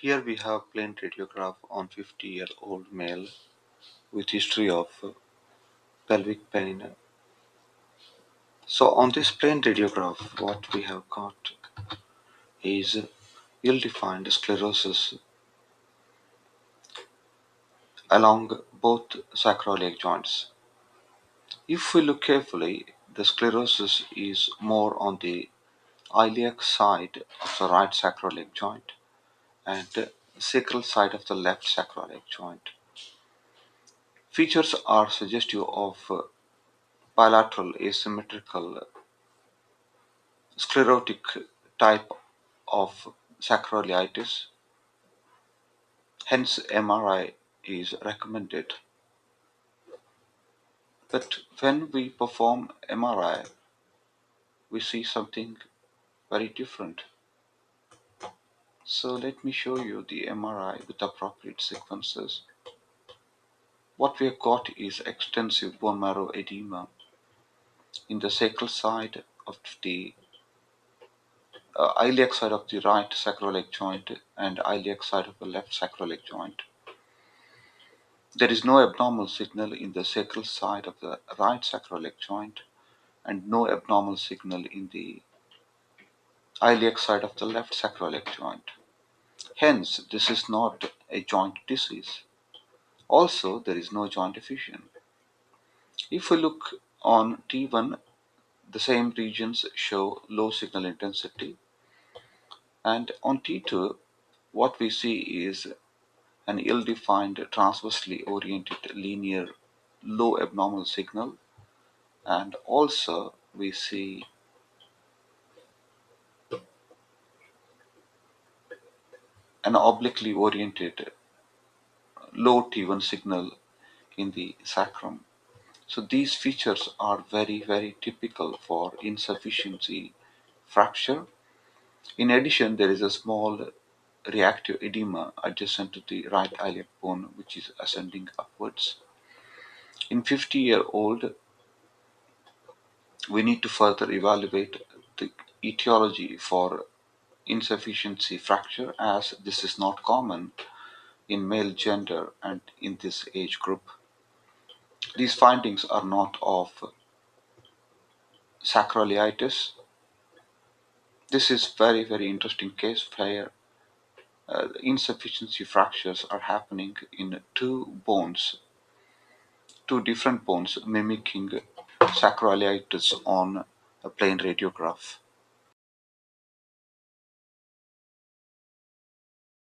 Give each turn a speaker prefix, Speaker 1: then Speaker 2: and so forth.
Speaker 1: Here we have plain radiograph on 50-year-old male with history of pelvic pain. So on this plain radiograph, what we have got is ill-defined sclerosis along both sacroiliac joints. If we look carefully, the sclerosis is more on the iliac side of the right sacroiliac joint and sacral side of the left sacroiliac joint. Features are suggestive of bilateral asymmetrical sclerotic type of sacroiliitis. Hence, MRI is recommended. But when we perform MRI, we see something very different. So let me show you the MRI with appropriate sequences. What we have got is extensive bone marrow edema in the sacral side of the iliac side of the right sacroiliac joint and iliac side of the left sacroiliac joint. There is no abnormal signal in the sacral side of the right sacroiliac joint and no abnormal signal in the iliac side of the left sacroiliac joint. Hence, this is not a joint disease. Also, there is no joint effusion. If we look on T1, the same regions show low signal intensity, and on T2, what we see is an ill-defined transversely oriented linear low abnormal signal, and also we see an obliquely oriented low T1 signal in the sacrum. So these features are very typical for insufficiency fracture. In addition, there is a small reactive edema adjacent to the right iliac bone which is ascending upwards. In 50-year-old, we need to further evaluate the etiology for insufficiency fracture as this is not common in male gender and in this age group. These findings are not of sacroiliitis. This is very interesting case where insufficiency fractures are happening in two different bones mimicking sacroiliitis on a plain radiograph.